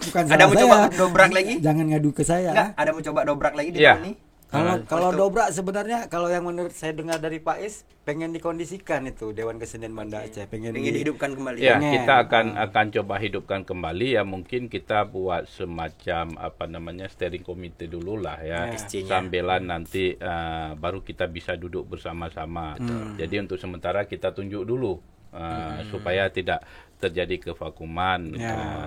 Bukan Ada sama mau saya. coba dobrak lagi? Jangan ngadu ke saya. Enggak, ada mau coba dobrak lagi di Iya. tahun ini? Kalau dobrak sebenarnya kalau yang menurut saya dengar dari Pak Is pengen dikondisikan itu Dewan Kesenian Banda Aceh pengen dihidupkan kembali. Ya, Pengen. kita akan coba hidupkan kembali ya. Mungkin kita buat semacam steering committee dulu lah ya. SC-nya. Sambilan nanti baru kita bisa duduk bersama-sama. Jadi untuk sementara kita tunjuk dulu supaya tidak terjadi kevakuman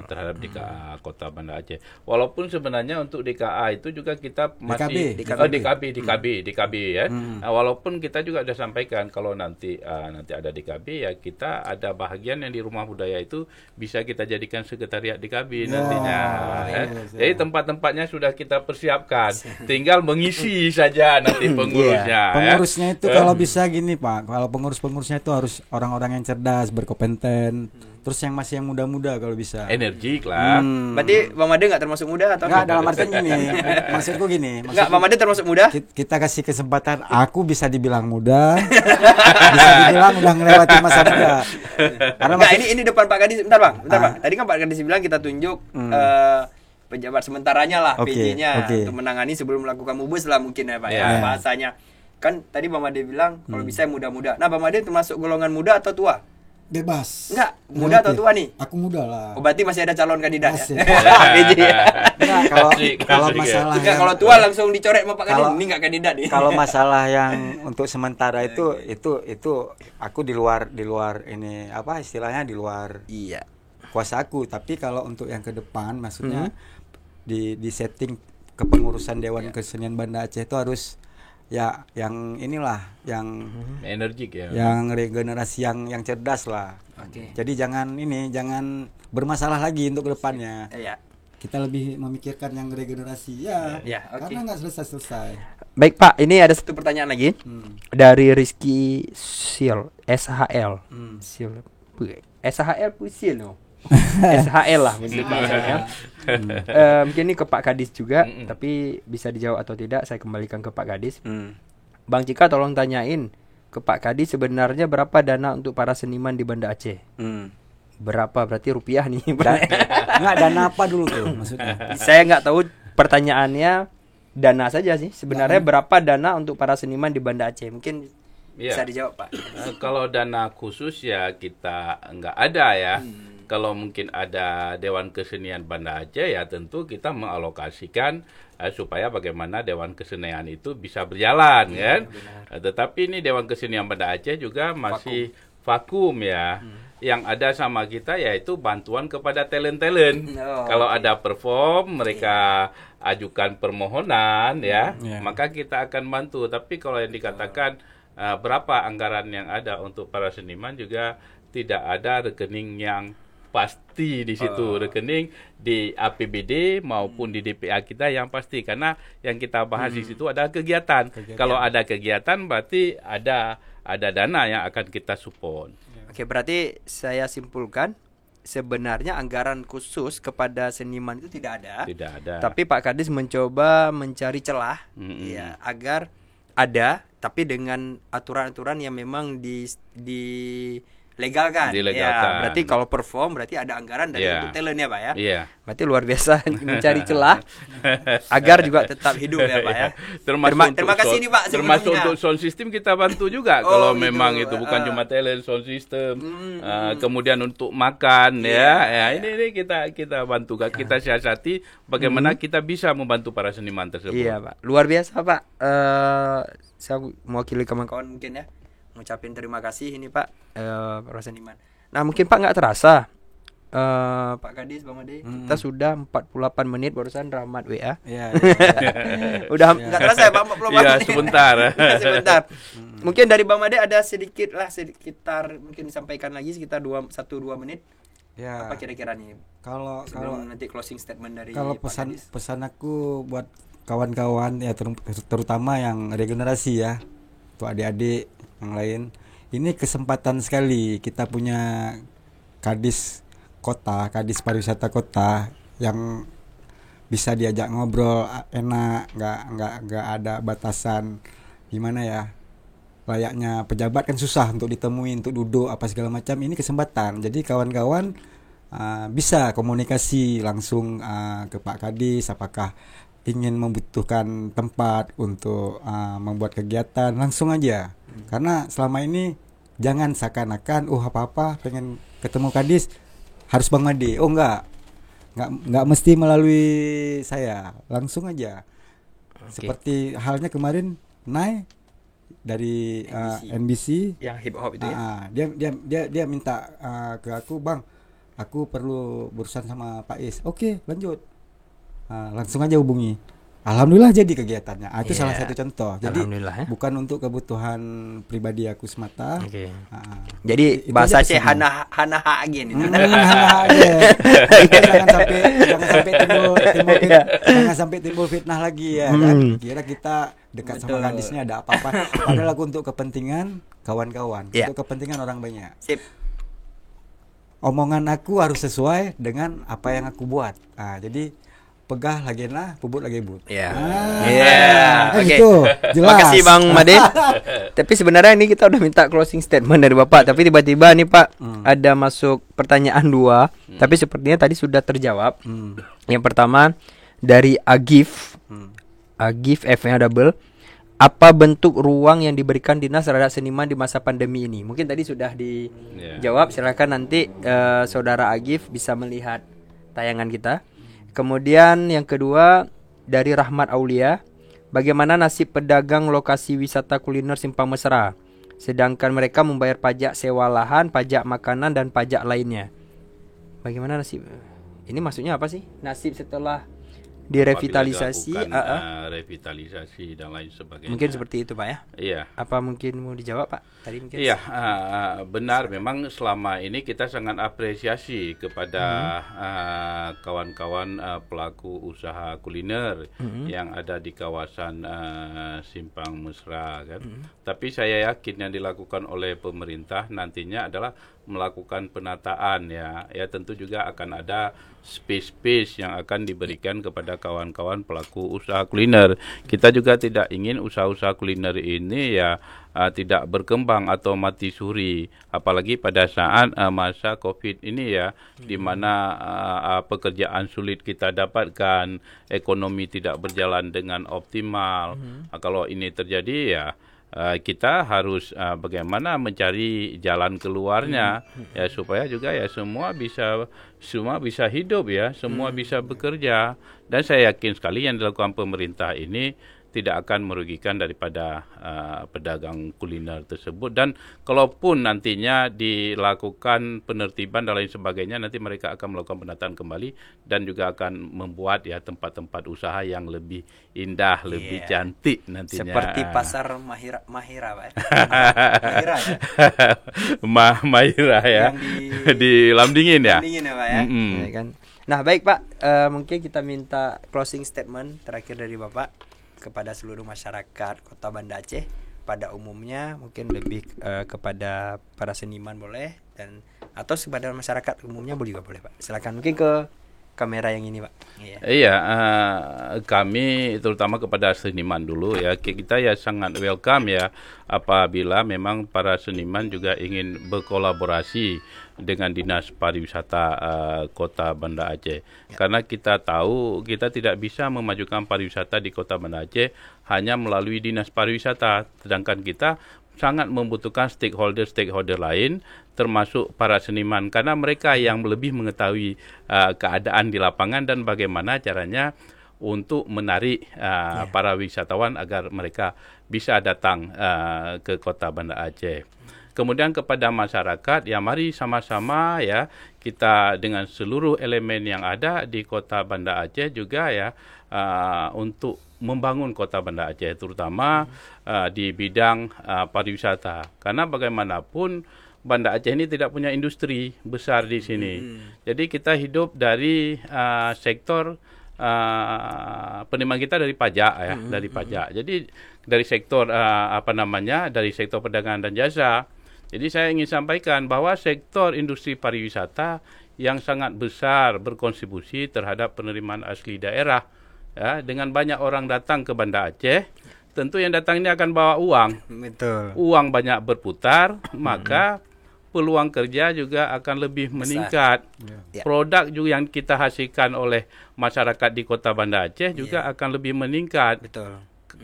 terhadap DKA Kota Banda Aceh. Walaupun sebenarnya untuk DKA itu juga kita masih DKB ya. Walaupun kita juga sudah sampaikan kalau nanti ada DKB ya kita ada bahagian yang di rumah budaya itu bisa kita jadikan sekretariat DKB nantinya. Jadi tempat-tempatnya sudah kita persiapkan. Tinggal mengisi saja nanti pengurusnya. Pengurusnya itu kalau bisa gini Pak, kalau pengurusnya itu harus orang-orang yang cerdas, berkompeten. Terus yang masih yang muda-muda kalau bisa. Energik lah. Berarti Bang Made nggak termasuk muda atau Enggak, dalam artian gini. Maksudku gini. Enggak, Bang Made termasuk muda? Kita kasih kesempatan. Aku bisa dibilang muda, bisa dibilang udah ngelewati masa muda. Karena Enggak, ini depan Pak Kadis. Bentar Bang. Tadi kan Pak Kadis bilang kita tunjuk pejabat sementaranya lah, Oke, PJ-nya oke. untuk menangani sebelum melakukan mubus lah mungkin ya Pak ya Ya. bahasanya. Kan tadi Bang Made bilang kalau bisa yang muda-muda. Nah, Bang Made termasuk golongan muda atau tua? bebas. Enggak, muda atau tua nih? Aku muda lah. Oh, berarti masih ada calon kandidat Masih. ya? PJ ya. Enggak, kalau Asik, kalau asik, masalah Enggak, yang- kalau tua langsung dicoret sama Pak Kadis. Kalau- Ini enggak kandidat nih. kalau masalah yang untuk sementara itu aku di luar ini apa istilahnya di luar Iya. kuasa aku. Tapi kalau untuk yang ke depan maksudnya di setting kepengurusan Dewan Kesenian Banda Aceh itu harus ya yang inilah yang Energik ya. yang regenerasi yang cerdas lah. Oke. Jadi jangan bermasalah lagi untuk kedepannya. Iya. Kita lebih memikirkan yang regenerasi ya. Ya, oke. Karena nggak selesai. Baik Pak, ini ada satu pertanyaan lagi dari Rizky Sil, SHL, Sil, SHL Pusil no, SHL lah mungkin Pak SHL. Mungkin ini ke Pak Kadis juga, tapi bisa dijawab atau tidak saya kembalikan ke Pak Kadis. Bang Cika tolong tanyain ke Pak Kadis sebenarnya berapa dana untuk para seniman di Banda Aceh? Berapa berarti rupiah nih? Nggak dana apa dulu tuh maksudnya? Saya nggak tahu pertanyaannya dana saja sih. Sebenarnya berapa dana untuk para seniman di Banda Aceh? Mungkin Iya. bisa dijawab Pak. Kalau dana khusus ya kita nggak ada ya. Kalau mungkin ada Dewan Kesenian Banda Aceh ya tentu kita mengalokasikan supaya bagaimana Dewan Kesenian itu bisa berjalan kan. Tetapi ini Dewan Kesenian Banda Aceh juga masih vakum ya. Yang ada sama kita yaitu bantuan kepada talent-talent. Oh, Kalau ada perform mereka ajukan permohonan ya, maka kita akan bantu. Tapi kalau yang dikatakan berapa anggaran yang ada untuk para seniman juga tidak ada rekening yang pasti di situ, rekening di APBD maupun di DPA kita yang pasti, karena yang kita bahas di situ ada kegiatan. Kalau ada kegiatan berarti ada dana yang akan kita support. Oke, berarti saya simpulkan sebenarnya anggaran khusus kepada seniman itu tidak ada. Tidak ada. Tapi Pak Kadis mencoba mencari celah ya agar ada tapi dengan aturan-aturan yang memang dilegalkan. Dilegalkan. Ya, berarti kalau perform berarti ada anggaran dari untuk talent ya Pak ya. Iya. Berarti luar biasa mencari celah agar juga tetap hidup ya Pak ya. Terima kasih nih Pak. Termasuk untuk sound system kita bantu juga kalau gitu. memang itu bukan cuma talent, sound system. Kemudian untuk makan ya ini kita bantu, kita siasati bagaimana kita bisa membantu para seniman tersebut. Iya Pak, luar biasa Pak. Saya mewakili kawan-kawan mungkin ya ngucapin terima kasih ini Pak, para seniman. Nah mungkin Pak nggak terasa, Pak Kadis, Bang Made, kita sudah 48 menit barusan Rahmat WA. Iya. Udah nggak terasa ya Pak 48 Iya, menit. sebentar. Sebentar. Mungkin dari Bang Made ada sekitar mungkin disampaikan lagi sekitar 1-2 menit. Ya. Apa kira-kira nih? Kalau Nanti closing statement dari kalau Pak Kadis. pesan aku buat kawan-kawan ya terutama yang regenerasi ya, untuk adik-adik yang lain, ini kesempatan sekali kita punya kadis kota, kadis pariwisata kota yang bisa diajak ngobrol enak, nggak ada batasan gimana ya, layaknya pejabat kan susah untuk ditemui, untuk duduk apa segala macam. Ini kesempatan, jadi kawan-kawan bisa komunikasi langsung ke Pak Kadis, apakah ingin membutuhkan tempat untuk membuat kegiatan, langsung aja. Karena selama ini jangan seakan-akan apa-apa pengen ketemu Kadis harus Bang Made. Oh enggak mesti melalui saya, langsung aja. Seperti halnya kemarin Nai dari NBC yang hip hop itu ya. Dia minta ke aku, Bang, aku perlu berurusan sama Pak Is. Oke, lanjut. Langsung aja hubungi. Alhamdulillah jadi kegiatannya. Itu salah satu contoh. Jadi bukan untuk kebutuhan pribadi aku semata. Jadi bahasa saya hana agen itu. Jangan sampai timbul fitnah lagi ya kan. Kira kita dekat sama gadisnya ada apa-apa. Padahal aku untuk kepentingan kawan-kawan, untuk kepentingan orang banyak. Sip. Omongan aku harus sesuai dengan apa yang aku buat. Jadi pegah lagi pubut lagi but. Iya. Oke. Itu jelas. Makasih Bang Made. Tapi sebenarnya ini kita udah minta closing statement dari Bapak, tapi tiba-tiba nih Pak ada masuk pertanyaan 2, tapi sepertinya tadi sudah terjawab. Yang pertama dari Agif F-nya double. Apa bentuk ruang yang diberikan dinas terhadap seniman di masa pandemi ini? Mungkin tadi sudah dijawab. Silakan nanti saudara Agif bisa melihat tayangan kita. Kemudian yang kedua dari Rahmat Aulia, bagaimana nasib pedagang lokasi wisata kuliner Simpang Mesra, sedangkan mereka membayar pajak sewa lahan, pajak makanan dan pajak lainnya. Bagaimana nasib? Ini maksudnya apa sih? Nasib setelah direvitalisasi, revitalisasi dan lain sebagainya. Mungkin seperti itu Pak ya? Iya. Apa mungkin mau dijawab Pak? Tadi mungkin. Iya, benar. Memang selama ini kita sangat apresiasi kepada kawan-kawan pelaku usaha kuliner yang ada di kawasan Simpang Mesra kan. Tapi saya yakin yang dilakukan oleh pemerintah nantinya adalah melakukan penataan ya tentu juga akan ada space yang akan diberikan kepada kawan-kawan pelaku usaha kuliner. Kita juga tidak ingin usaha-usaha kuliner ini tidak berkembang atau mati suri, apalagi pada saat masa Covid ini ya, di mana pekerjaan sulit kita dapatkan, ekonomi tidak berjalan dengan optimal. Kalau ini terjadi ya kita harus bagaimana mencari jalan keluarnya ya, supaya juga ya semua bisa hidup ya, semua bisa bekerja. Dan saya yakin sekali yang dilakukan pemerintah ini tidak akan merugikan daripada pedagang kuliner tersebut. Dan kalaupun nantinya dilakukan penertiban dan lain sebagainya, nanti mereka akan melakukan penataan kembali dan juga akan membuat ya tempat-tempat usaha yang lebih indah, lebih cantik nantinya. Seperti pasar Mahira Pak. Mahira ya. Di Lamdingin ya. Lamdingin ya Pak ya. Ya kan. Nah baik Pak, mungkin kita minta closing statement terakhir dari Bapak kepada seluruh masyarakat Kota Banda Aceh pada umumnya, mungkin lebih kepada para seniman boleh, dan atau kepada masyarakat umumnya boleh juga boleh Pak. Silakan mungkin ke kamera yang ini, Pak? Iya, kami terutama kepada seniman dulu ya, kita ya sangat welcome ya apabila memang para seniman juga ingin berkolaborasi dengan Dinas Pariwisata Kota Banda Aceh. Karena kita tahu kita tidak bisa memajukan pariwisata di Kota Banda Aceh hanya melalui Dinas Pariwisata, sedangkan kita sangat membutuhkan stakeholder lain termasuk para seniman karena mereka yang lebih mengetahui keadaan di lapangan dan bagaimana caranya untuk menarik para wisatawan agar mereka bisa datang ke Kota Banda Aceh. Kemudian kepada masyarakat, ya mari sama-sama ya kita dengan seluruh elemen yang ada di Kota Banda Aceh juga ya untuk membangun Kota Banda Aceh terutama di bidang pariwisata. Karena bagaimanapun Banda Aceh ini tidak punya industri besar di sini. Jadi kita hidup dari sektor penerimaan kita dari pajak ya, dari pajak. Jadi dari sektor dari sektor perdagangan dan jasa. Jadi saya ingin sampaikan bahwa sektor industri pariwisata yang sangat besar berkontribusi terhadap penerimaan asli daerah. Ya, dengan banyak orang datang ke Banda Aceh, tentu yang datang ini akan bawa uang. Betul. Uang banyak berputar, maka peluang kerja juga akan lebih meningkat. Ya. Produk juga yang kita hasilkan oleh masyarakat di Kota Banda Aceh juga akan lebih meningkat. Betul.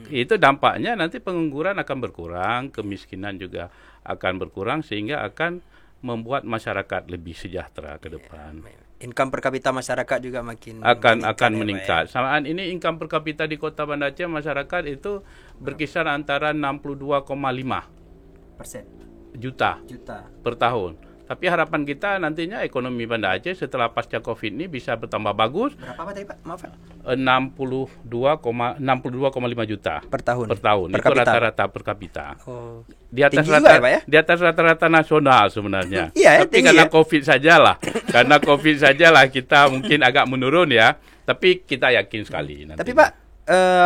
Itu dampaknya nanti pengangguran akan berkurang, kemiskinan juga akan berkurang sehingga akan membuat masyarakat lebih sejahtera ke depan. Income per kapita masyarakat juga makin akan meningkat. Samaan ini income per kapita di Kota Banda Aceh masyarakat itu berkisar antara 62,5 juta per tahun. Tapi harapan kita nantinya ekonomi Banda Aceh setelah pasca Covid ini bisa bertambah bagus. Berapa tadi, Pak? Maaf. 62,5 juta Per tahun. Itu kapita. rata-rata per kapita. Oh. Di atas Tinggi juga ya, Pak, ya? Di atas rata-rata nasional sebenarnya. Iya, tapi tinggi karena ya? Covid sajalah. Karena Covid sajalah kita mungkin agak menurun ya. Tapi kita yakin sekali nanti. Tapi Pak,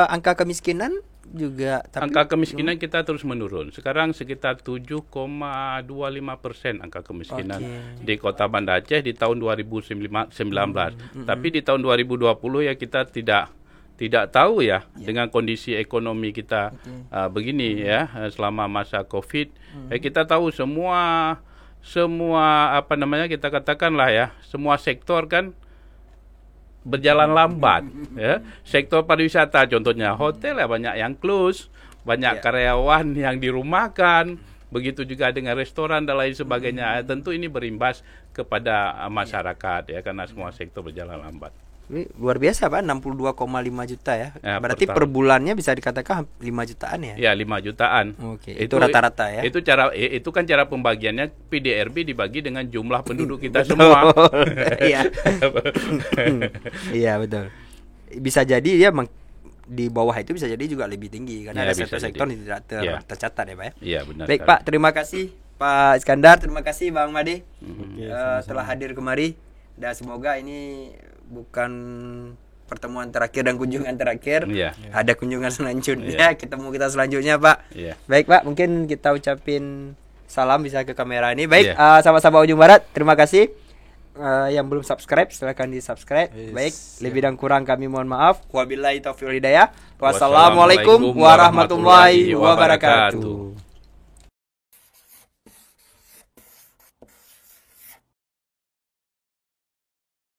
angka kemiskinan juga angka kemiskinan kita terus menurun. Sekarang sekitar 7,25% angka kemiskinan di Kota Banda Aceh di tahun 2019. Tapi di tahun 2020 ya kita tidak tahu ya dengan kondisi ekonomi kita begini ya selama masa Covid. Kita tahu semua kita katakanlah ya, semua sektor kan berjalan lambat ya. Sektor pariwisata contohnya hotel ya banyak yang close, banyak karyawan yang dirumahkan, begitu juga dengan restoran dan lain sebagainya. Tentu ini berimbas kepada masyarakat ya karena semua sektor berjalan lambat. Ini luar biasa, Pak, 62,5 juta ya. Berarti per per bulannya bisa dikatakan 5 jutaan ya? Ya, 5 jutaan. Oke, itu rata-rata ya. Itu kan cara pembagiannya PDRB dibagi dengan jumlah penduduk kita semua. Iya. Iya, betul. Bisa jadi ya di bawah itu bisa jadi juga lebih tinggi karena ada sektor-sektor yang tidak tercatat ya, Pak ya. Iya, benar. Baik, sekali. Pak, terima kasih Pak Iskandar, terima kasih Bang Made telah hadir kemari dan semoga ini bukan pertemuan terakhir dan kunjungan terakhir. Ada kunjungan selanjutnya, ketemu kita selanjutnya, Pak. Baik, Pak, mungkin kita ucapin salam bisa ke kamera ini. Baik, sahabat-sahabat Ujung Barat, terima kasih. Yang belum subscribe silahkan di subscribe. Baik, lebih dan kurang kami mohon maaf. Wabillahi taufiq wal hidayah. Wassalamualaikum warahmatullahi wabarakatuh.